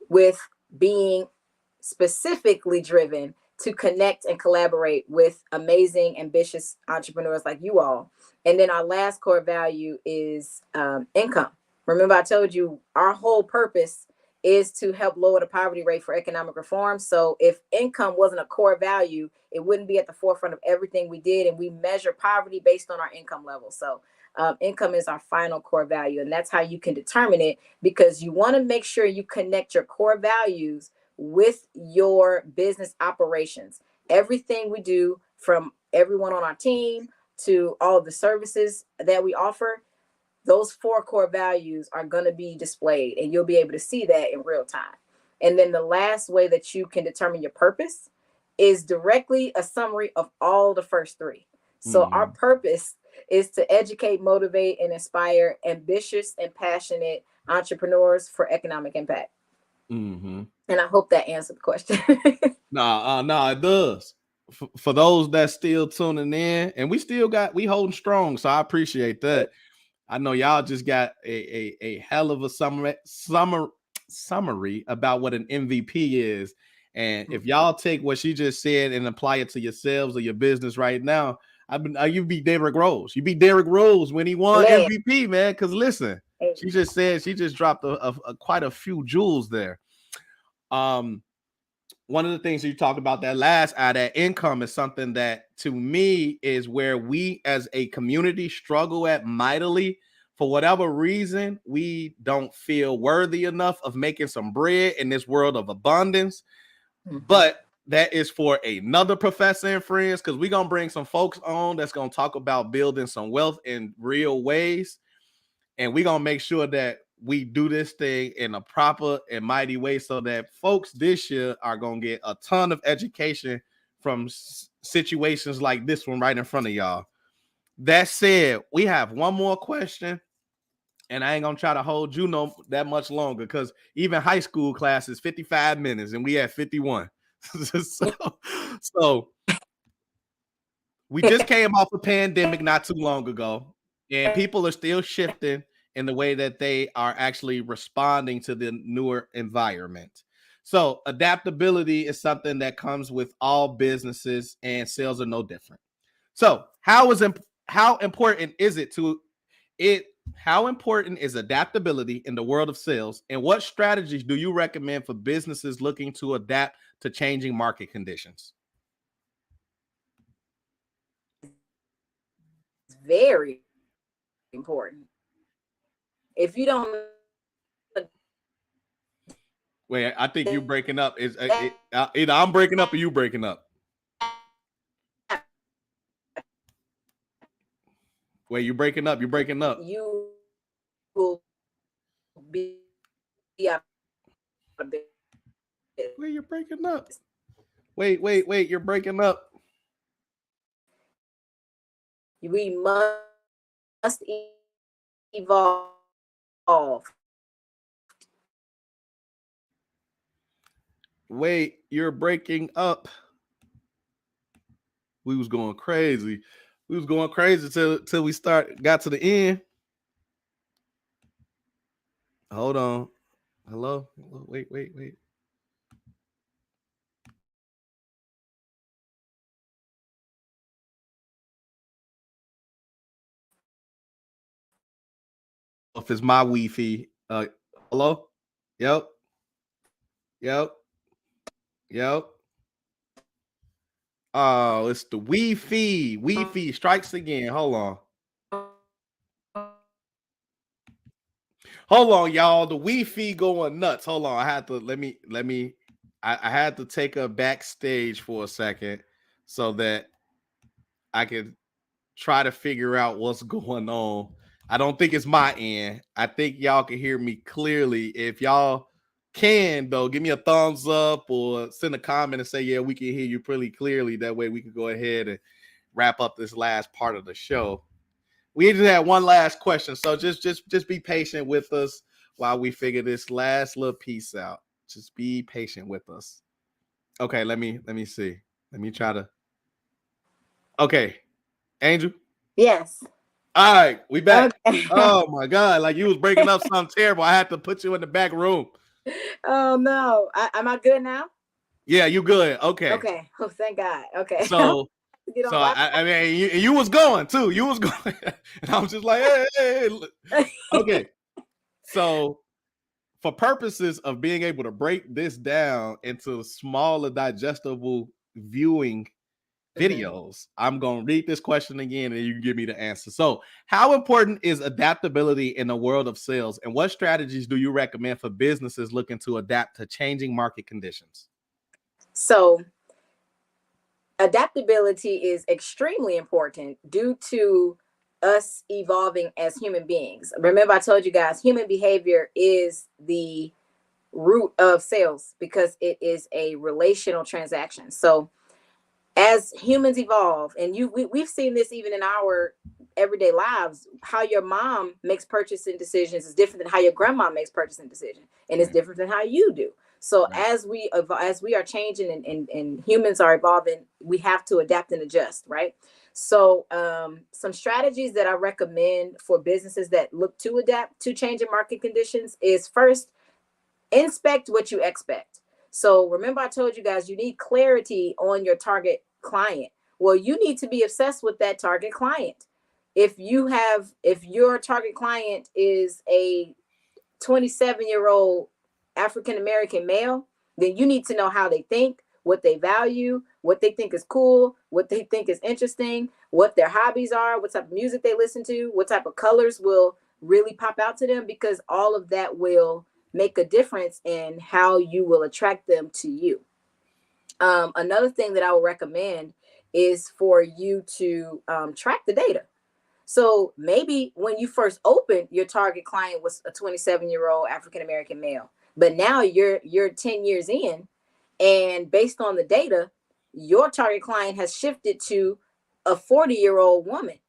with being specifically driven to connect and collaborate with amazing, ambitious entrepreneurs like you all. And then our last core value is income. Remember, I told you our whole purpose is to help lower the poverty rate for economic reform. So if income wasn't a core value, it wouldn't be at the forefront of everything we did. And we measure poverty based on our income level. So income is our final core value. And that's how you can determine it, because you want to make sure you connect your core values with your business operations. Everything we do, from everyone on our team to all of the services that we offer, those 4 core values are going to be displayed, and you'll be able to see that in real time. And then the last way that you can determine your purpose is directly a summary of all the first 3. So our purpose is to educate, motivate, and inspire ambitious and passionate entrepreneurs for economic impact. Mm-hmm. And I hope that answered the question. Nah, it does. For those that's still tuning in, and we holding strong, so I appreciate that. I know y'all just got a hell of a summary about what an MVP is. And if y'all take what she just said and apply it to yourselves or your business right now, you be Derrick Rose. You be Derrick Rose when he won MVP, man. Because listen, she just dropped quite a few jewels there. One of the things you talked about that income is something that to me is where we as a community struggle at mightily. For whatever reason, we don't feel worthy enough of making some bread in this world of abundance. But that is for another professor and friends, because we're going to bring some folks on that's going to talk about building some wealth in real ways. And we're going to make sure that we do this thing in a proper and mighty way so that folks this year are going to get a ton of education from situations like this one right in front of y'all. That said, we have one more question, and I ain't going to try to hold you that much longer, because even high school class is 55 minutes and we at 51. so we just came off a pandemic not too long ago, and people are still shifting in the way that they are actually responding to the newer environment. So adaptability is something that comes with all businesses, and sales are no different. So how important is adaptability in the world of sales, and what strategies do you recommend for businesses looking to adapt to changing market conditions? Very important. If you don't, wait, I think you breaking up. Either I'm breaking up or you breaking up. Wait, you breaking up? You're breaking up. You will be out of business. Wait, you're breaking up. Wait, you're breaking up. We must evolve. Wait, you're breaking up. We was going crazy. Till we got to the end. Hold on. Hello? Wait. If it's my Wi-Fi. Hello? Yep. Oh, it's the Wi-Fi. Wi-Fi strikes again. Hold on, y'all. The Wi-Fi going nuts. Hold on. I had to I had to take her backstage for a second so that I could try to figure out what's going on. I don't think it's my end. I think y'all can hear me clearly. If y'all can, though, give me a thumbs up or send a comment and say, yeah, we can hear you pretty clearly. That way we can go ahead and wrap up this last part of the show. We just had one last question, so just be patient with us while we figure this last little piece out. Just be patient with us. Okay, let me see. Let me try to. Okay, Angel. Yes. All right, we back. Okay. Oh my God, like you was breaking up something terrible. I had to put you in the back room. Oh no, am I good now? Yeah, you good. Okay. Okay. Oh, thank God. Okay. So I mean, you was going too. You was going, and I was just like, hey. Okay. So, for purposes of being able to break this down into smaller, digestible viewing videos, I'm going to read this question again and you can give me the answer. So, how important is adaptability in the world of sales, and what strategies do you recommend for businesses looking to adapt to changing market conditions? So, adaptability is extremely important due to us evolving as human beings. Remember, I told you guys, human behavior is the root of sales because it is a relational transaction. So, as humans evolve, and we've seen this even in our everyday lives, how your mom makes purchasing decisions is different than how your grandma makes purchasing decisions, and it's different than how you do. So as we are changing and humans are evolving, we have to adapt and adjust, right? So some strategies that I recommend for businesses that look to adapt to changing market conditions is, first, inspect what you expect. So remember, I told you guys you need clarity on your target client. Well, you need to be obsessed with that target client. If your target client is a 27-year-old African American male, then you need to know how they think, what they value, what they think is cool, what they think is interesting, what their hobbies are, what type of music they listen to, what type of colors will really pop out to them, because all of that will make a difference in how you will attract them to you. Another thing that I would recommend is for you to track the data. So maybe when you first opened, your target client was a 27-year-old African American male, but now you're 10 years in, and based on the data, your target client has shifted to a 40-year-old woman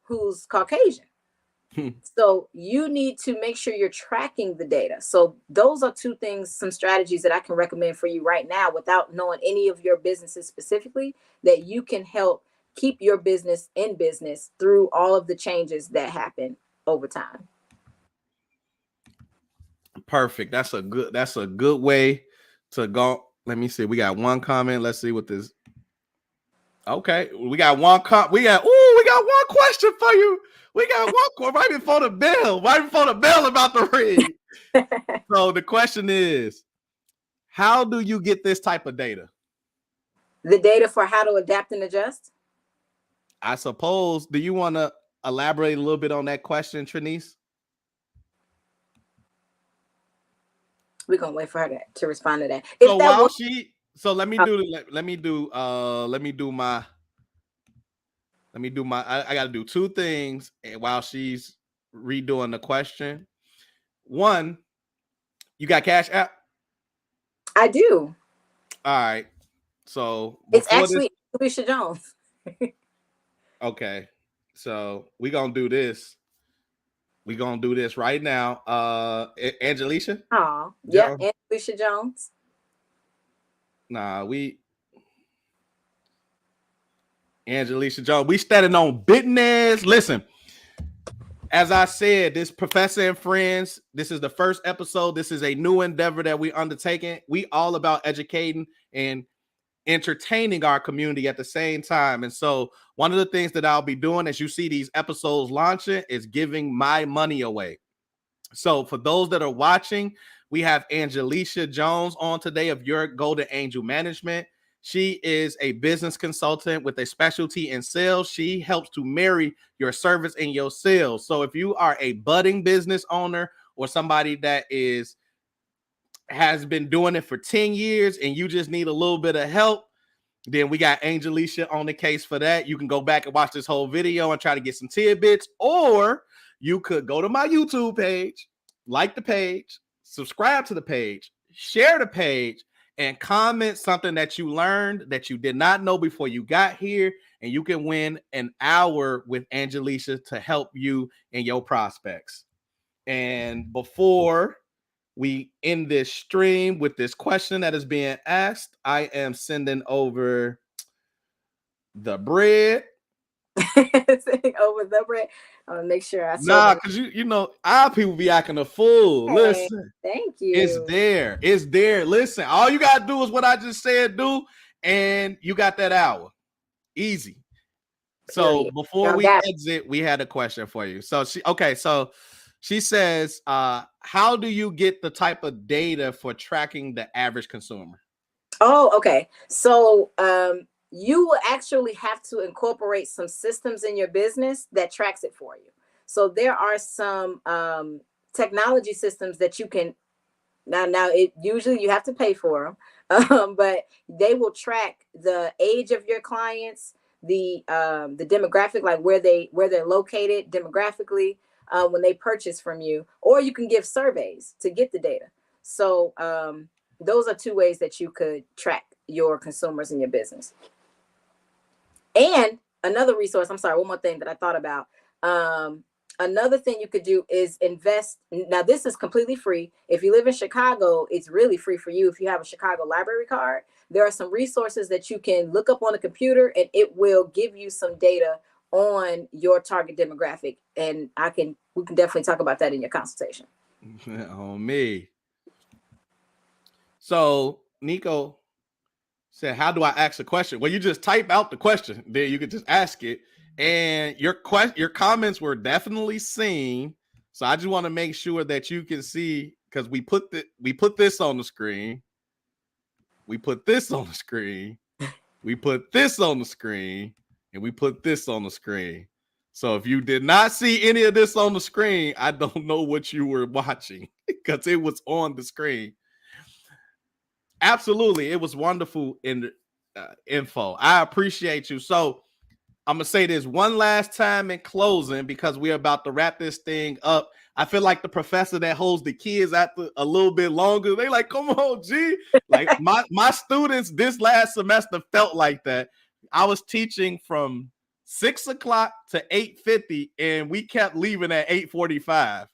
who's Caucasian. So you need to make sure you're tracking the data. So those are two things, some strategies that I can recommend for you right now, without knowing any of your businesses specifically, that you can help keep your business in business through all of the changes that happen over time. Perfect. That's a good way to go. Let me see. We got one comment. Let's see what this. Okay, we got one we got one question for you. We got one right before the bell. Right before the bell about to ring. So the question is, how do you get this type of data? The data for how to adapt and adjust? I suppose. Do you want to elaborate a little bit on that question, Trinice? We're gonna wait for her to respond to that. Let me do my I gotta do two things while she's redoing the question. One, you got Cash App? I do. All right. So it's actually Angelesha Jones. Okay. So we're gonna do this. We're gonna do this right now. Angelesha? Oh, yeah, Angelesha Jones. Nah, Angelesha Jones. We standing on business. Listen, as I said, this Professor and Friends, this is the first episode. This is a new endeavor that we're undertaking. We all about educating and entertaining our community at the same time. And so one of the things that I'll be doing as you see these episodes launching is giving my money away. So for those that are watching, we have Angelesha Jones on today of Your Golden Angel Management. She is a business consultant with a specialty in sales. She helps to marry your service and your sales. So if you are a budding business owner or somebody that has been doing it for 10 years and you just need a little bit of help, then we got Angelesha on the case for that. You can go back and watch this whole video and try to get some tidbits, or you could go to my YouTube page, like the page, subscribe to the page, share the page, and comment something that you learned that you did not know before you got here, and you can win an hour with Angelesha to help you and your prospects. And before we end this stream with this question that is being asked, I am sending over the bread. Over the bread. I'm gonna make sure I because you know our people be acting a fool. Hey, listen, thank you. It's there. Listen, all you gotta do is what I just said, do, and you got that hour. Easy. So before we exit, we had a question for you. So she says, how do you get the type of data for tracking the average consumer? Oh, okay. So you will actually have to incorporate some systems in your business that tracks it for you. So there are some technology systems that you can now it usually you have to pay for them, but they will track the age of your clients, the demographic, like where they're located demographically when they purchase from you, or you can give surveys to get the data. So those are two ways that you could track your consumers in your business. And another resource, I'm sorry, one more thing that I thought about. Another thing you could do is invest. Now, this is completely free. If you live in Chicago, it's really free for you. If you have a Chicago library card, there are some resources that you can look up on a computer, and it will give you some data on your target demographic. And we can definitely talk about that in your consultation. On me. So Nico said, how do I ask a question? Well, you just type out the question, then you can just ask it. And your comments were definitely seen. So I just want to make sure that you can see, because we put this on the screen. We put this on the screen. We put this on the screen, and we put this on the screen. So if you did not see any of this on the screen, I don't know what you were watching, because it was on the screen. Absolutely, it was wonderful in info. I appreciate you. So I'm gonna say this one last time in closing, because we're about to wrap this thing up. I feel like the professor that holds the kids after a little bit longer. They like, come on, G. Like my students this last semester felt like that. I was teaching from 6 o'clock to 8:50, and we kept leaving at 8:45.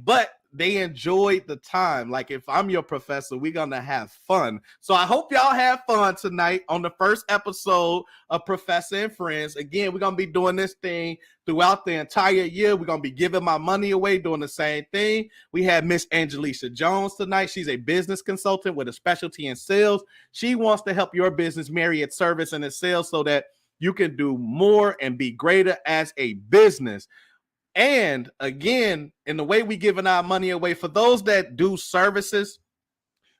But they enjoyed the time. Like, if I'm your professor, we're gonna have fun. So I hope y'all have fun tonight on the first episode of Professor and Friends. Again, we're gonna be doing this thing throughout the entire year. We're gonna be giving my money away, doing the same thing. We had Miss Angelesha Jones tonight. She's a business consultant with a specialty in sales. She wants to help your business marry its service and its sales so that you can do more and be greater as a business. And again, in the way we giving our money away, for those that do services,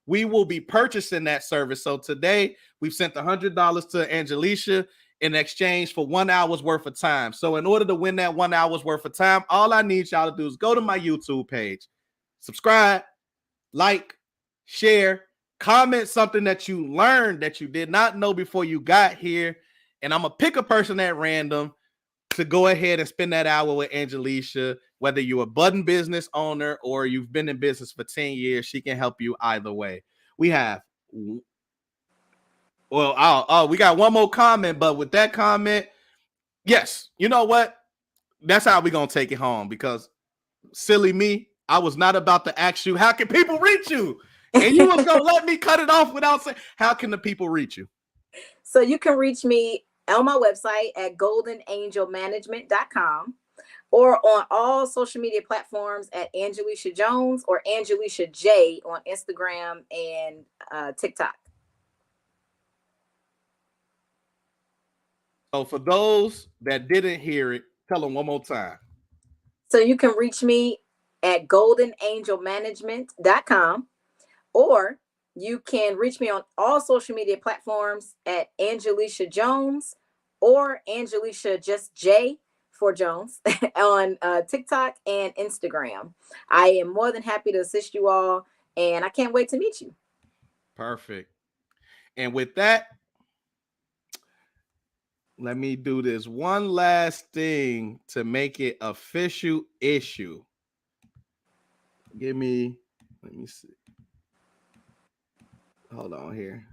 we will be purchasing that service. So today we've sent $100 to Angelesha in exchange for 1 hour's worth of time. So in order to win that 1 hour's worth of time, all I need y'all to do is go to my YouTube page, subscribe, like, share, comment something that you learned that you did not know before you got here. And I'm going to pick a person at random to go ahead and spend that hour with Angelesha. Whether you're a budding business owner or you've been in business for 10 years, she can help you either way. We got one more comment, but with that comment, yes, you know what? That's how we're going to take it home, because silly me, I was not about to ask you, how can people reach you? And you was going to let me cut it off without saying, how can the people reach you? So you can reach me on my website at goldenangelmanagement.com, or on all social media platforms at Angelesha Jones or Angelesha J on Instagram and TikTok. So for those that didn't hear it, tell them one more time. So you can reach me at goldenangelmanagement.com, or you can reach me on all social media platforms at Angelesha Jones or Angelesha just J for Jones on TikTok and Instagram. I am more than happy to assist you all, and I can't wait to meet you. Perfect. And with that, let me do this one last thing to make it official issue. Let me see. Hold on here.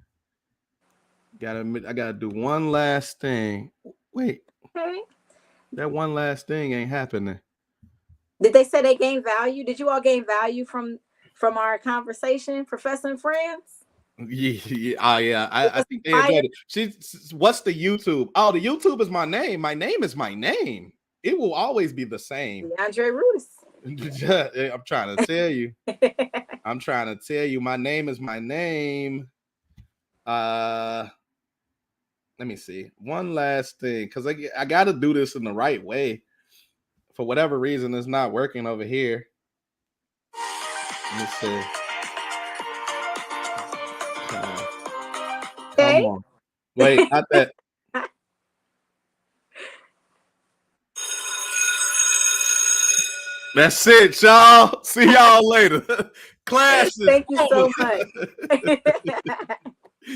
I gotta do one last thing. Wait. Okay. That one last thing ain't happening. Did they say they gained value? Did you all gain value from our conversation, Professor and Friends? Yeah. I think they did. What's the YouTube? Oh, the YouTube is my name. My name is my name. It will always be the same. Andre Rudis. I'm trying to tell you. My name is my name. Let me see. One last thing, because I got to do this in the right way. For whatever reason, it's not working over here. Let me see. Okay. Come on. Wait, not that. That's it, y'all. See y'all later. Classes. Thank you so much.